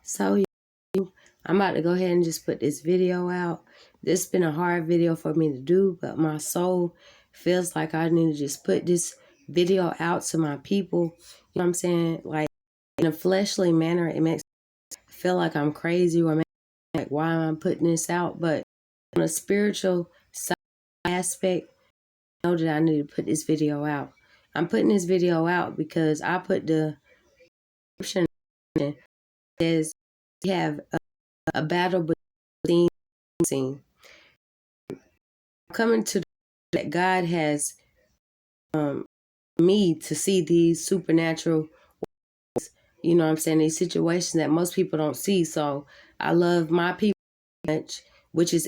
So I'm about to go ahead and just put this video out. This has been a hard video for me to do, but my soul feels like I need to just put this video out to my people. You know what I'm saying? Like, in a fleshly manner, it makes me feel like I'm crazy, or like, why am I putting this out? But on a spiritual side aspect, I know that I need to put this video out. I'm putting this video out because I put the description that says we have a battle between scene. Coming to that God has me to see these supernatural, you know what I'm saying, these situations that most people don't see. So I love my people much, which is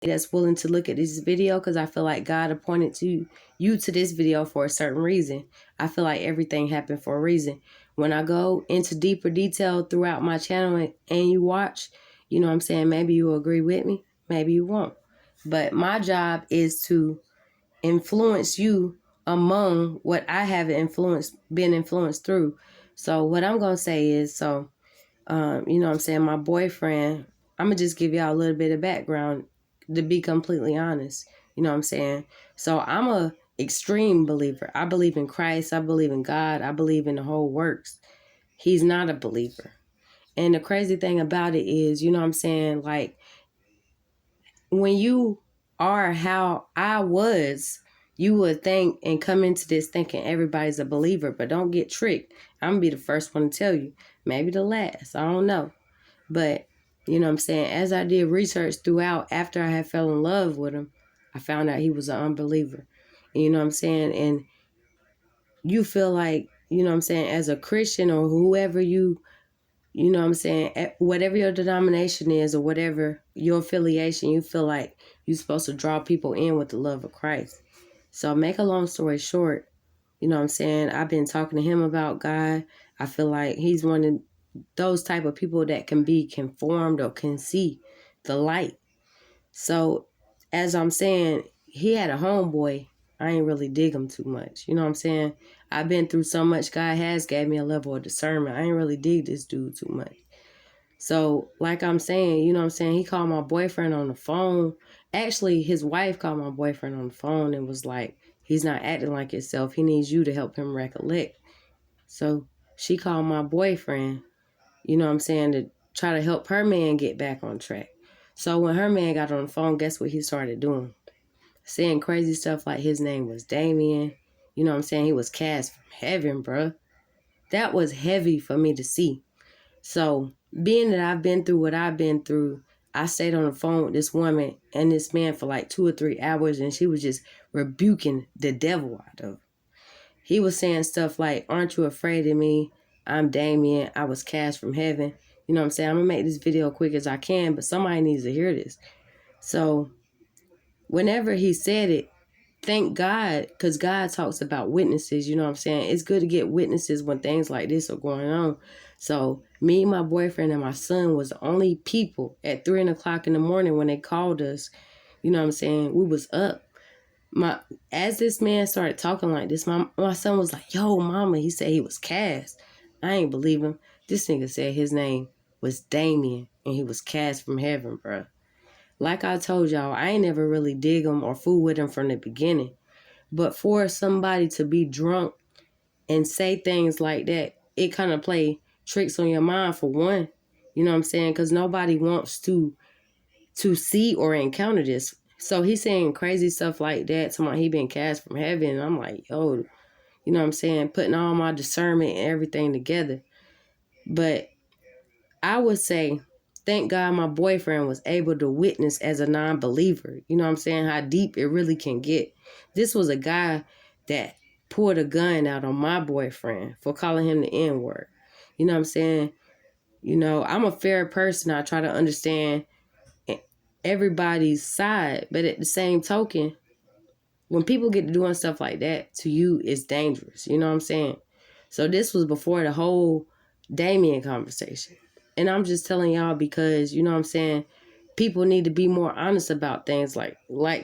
that's willing to look at this video, because I feel like God appointed you to this video for a certain reason. I feel like everything happened for a reason. When I go into deeper detail throughout my channel and you watch, you know what I'm saying, maybe you'll agree with me, maybe you won't. But my job is to influence you among what I have been influenced through. So what I'm going to say is, you know what I'm saying, my boyfriend, I'm going to just give y'all a little bit of background to be completely honest. You know what I'm saying? So I'm a extreme believer. I believe in Christ. I believe in God. I believe in the whole works. He's not a believer. And the crazy thing about it is, you know what I'm saying, like, when you are how I was, you would think and come into this thinking everybody's a believer, but don't get tricked. I'm going to be the first one to tell you, maybe the last, I don't know. But, you know what I'm saying, as I did research throughout, after I had fell in love with him, I found out he was an unbeliever. And you know what I'm saying? And you feel like, you know what I'm saying, as a Christian or whoever you know what I'm saying, whatever your denomination is or whatever your affiliation, you feel like you're supposed to draw people in with the love of Christ. So make a long story short, you know what I'm saying, I've been talking to him about God. I feel like he's one of those type of people that can be conformed or can see the light. So as I'm saying, he had a homeboy. I ain't really dig him too much. You know what I'm saying? I've been through so much. God has gave me a level of discernment. I ain't really dig this dude too much. So like I'm saying, you know what I'm saying, he called my boyfriend on the phone. Actually, his wife called my boyfriend on the phone and was like, he's not acting like himself. He needs you to help him recollect. So she called my boyfriend, you know what I'm saying, to try to help her man get back on track. So when her man got on the phone, guess what he started doing? Saying crazy stuff like his name was Damien. You know what I'm saying? He was cast from heaven, bruh. That was heavy for me to see. So being that I've been through what I've been through, I stayed on the phone with this woman and this man for like 2 or 3 hours, and she was just rebuking the devil out of him. He was saying stuff like, aren't you afraid of me? I'm Damien. I was cast from heaven. You know what I'm saying? I'm going to make this video quick as I can, but somebody needs to hear this. So whenever he said it, thank God, because God talks about witnesses, you know what I'm saying? It's good to get witnesses when things like this are going on. So me, my boyfriend, and my son was the only people at 3 o'clock in the morning when they called us. You know what I'm saying? We was up. As this man started talking like this, my son was like, yo, mama, he said he was cast. I ain't believe him. This nigga said his name was Damien and he was cast from heaven, bro. Like I told y'all, I ain't never really dig him or fool with him from the beginning. But for somebody to be drunk and say things like that, it kind of play tricks on your mind, for one. You know what I'm saying? Because nobody wants to see or encounter this. So he's saying crazy stuff like that, talking about he been cast from heaven. And I'm like, yo, you know what I'm saying? Putting all my discernment and everything together. But I would say, thank God my boyfriend was able to witness as a non-believer. You know what I'm saying? How deep it really can get. This was a guy that pulled a gun out on my boyfriend for calling him the N-word. You know what I'm saying? You know, I'm a fair person. I try to understand everybody's side. But at the same token, when people get to doing stuff like that to you, it's dangerous. You know what I'm saying? So this was before the whole Damien conversation. And I'm just telling y'all because, you know what I'm saying, people need to be more honest about things like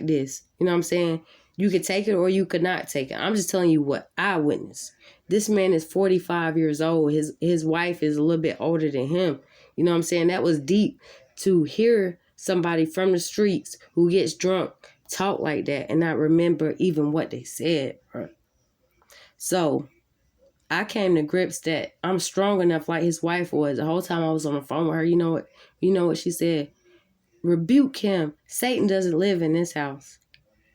this. You know what I'm saying? You could take it or you could not take it. I'm just telling you what I witnessed. This man is 45 years old. His wife is a little bit older than him. You know what I'm saying? That was deep to hear somebody from the streets who gets drunk talk like that and not remember even what they said, bro. So I came to grips that I'm strong enough like his wife was. The whole time I was on the phone with her, you know what? You know what she said? Rebuke him. Satan doesn't live in this house.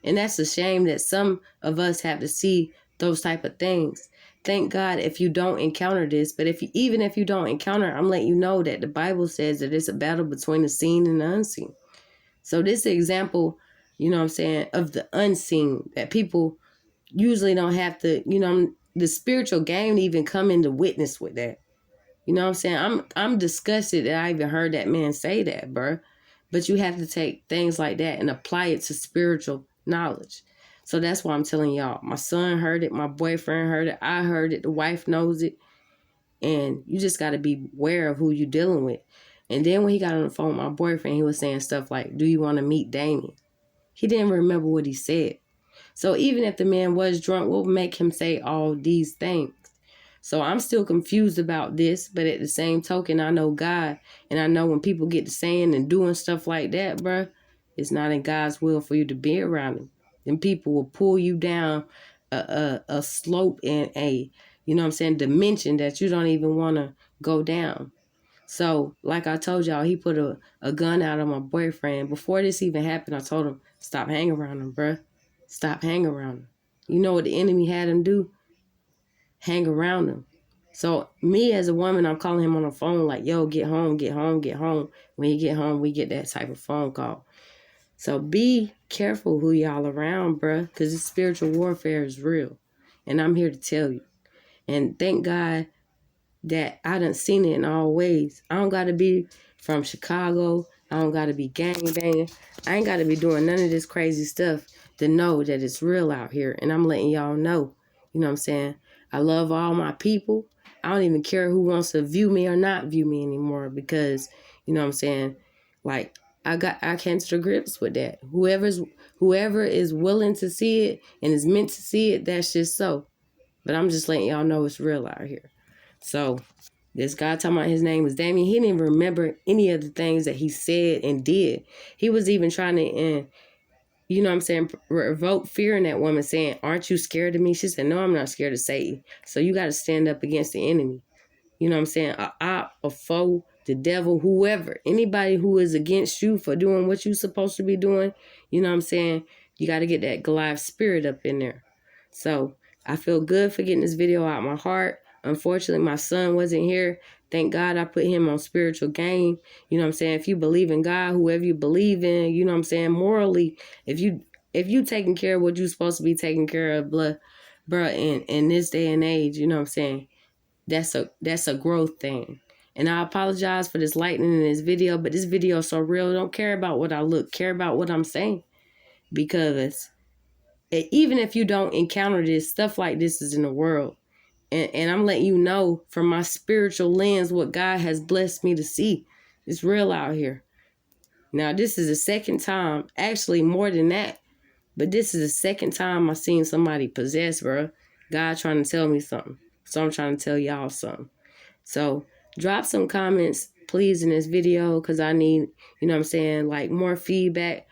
And that's a shame that some of us have to see those type of things. Thank God if you don't encounter this. But even if you don't encounter, I'm letting you know that the Bible says that it's a battle between the seen and the unseen. So this is an example, you know what I'm saying, of the unseen that people usually don't have to, you know, the spiritual game even come into witness with that. You know what I'm saying? I'm disgusted that I even heard that man say that, bro. But you have to take things like that and apply it to spiritual knowledge. So that's why I'm telling y'all. My son heard it. My boyfriend heard it. I heard it. The wife knows it. And you just got to be aware of who you're dealing with. And then when he got on the phone with my boyfriend, he was saying stuff like, do you want to meet Damien? He didn't remember what he said. So even if the man was drunk, what would make him say all these things? So I'm still confused about this, but at the same token, I know God, and I know when people get to saying and doing stuff like that, bro, it's not in God's will for you to be around them. Then people will pull you down a slope and you know what I'm saying, dimension that you don't even want to go down. So, like I told y'all, he put a gun out on my boyfriend. Before this even happened, I told him, stop hanging around him, bro. Stop hanging around him. You know what the enemy had him do? Hang around him. So me as a woman, I'm calling him on the phone like, yo, get home, get home, get home. When he get home, we get that type of phone call. So be careful who y'all around, bruh, because this spiritual warfare is real. And I'm here to tell you. And thank God that I done seen it in all ways. I don't got to be from Chicago. I don't got to be gang banging. I ain't got to be doing none of this crazy stuff to know that it's real out here. And I'm letting y'all know. You know what I'm saying? I love all my people. I don't even care who wants to view me or not view me anymore because, you know what I'm saying? Like, I came to the grips with that. Whoever is willing to see it and is meant to see it, that's just so. But I'm just letting y'all know it's real out here. So this guy talking about his name was Damien, he didn't even remember any of the things that he said and did. He was even trying to, you know what I'm saying, revoke fear in that woman saying, aren't you scared of me? She said, no, I'm not scared of Satan. So you got to stand up against the enemy. You know what I'm saying? A foe, the devil, whoever, anybody who is against you for doing what you're supposed to be doing, you know what I'm saying? You got to get that Goliath spirit up in there. So I feel good for getting this video out of my heart. Unfortunately, my son wasn't here. Thank God I put him on spiritual game. You know what I'm saying? If you believe in God, whoever you believe in, you know what I'm saying? Morally, if you taking care of what you're supposed to be taking care of, bruh, in this day and age, you know what I'm saying? That's a growth thing. And I apologize for this lightning in this video, but this video is so real. Don't care about what I look, care about what I'm saying. Because even if you don't encounter this, stuff like this is in the world. And I'm letting you know from my spiritual lens what God has blessed me to see. It's real out here. Now, this is the second time, actually more than that, but this is the second time I've seen somebody possessed, bro. God trying to tell me something. So I'm trying to tell y'all something. So drop some comments, please, in this video because I need, you know what I'm saying, like more feedback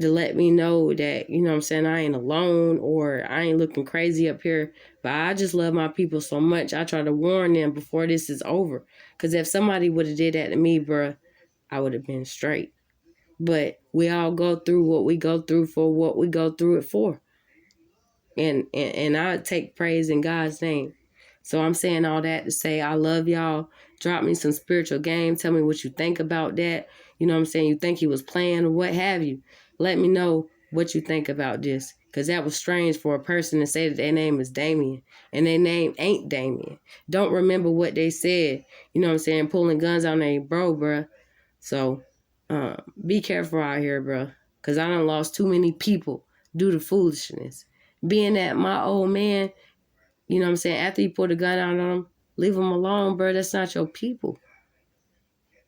to let me know that, you know what I'm saying, I ain't alone or I ain't looking crazy up here. But I just love my people so much. I try to warn them before this is over. Because if somebody would have did that to me, bruh, I would have been straight. But we all go through what we go through for what we go through it for. And I take praise in God's name. So I'm saying all that to say I love y'all. Drop me some spiritual game. Tell me what you think about that. You know what I'm saying? You think he was playing or what have you. Let me know what you think about this. Because that was strange for a person to say that their name is Damien. And their name ain't Damien. Don't remember what they said. You know what I'm saying? Pulling guns on their bro, bruh. So be careful out here, bruh. Because I done lost too many people due to foolishness. Being that my old man, you know what I'm saying, after you put a gun out on him, leave him alone, bro. That's not your people.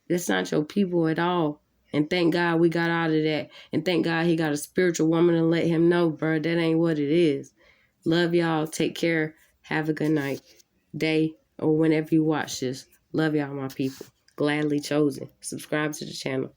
That's not your people at all. And thank God we got out of that. And thank God he got a spiritual woman to let him know, bro, that ain't what it is. Love y'all. Take care. Have a good night, day, or whenever you watch this. Love y'all, my people. gladly chosen. Subscribe to the channel.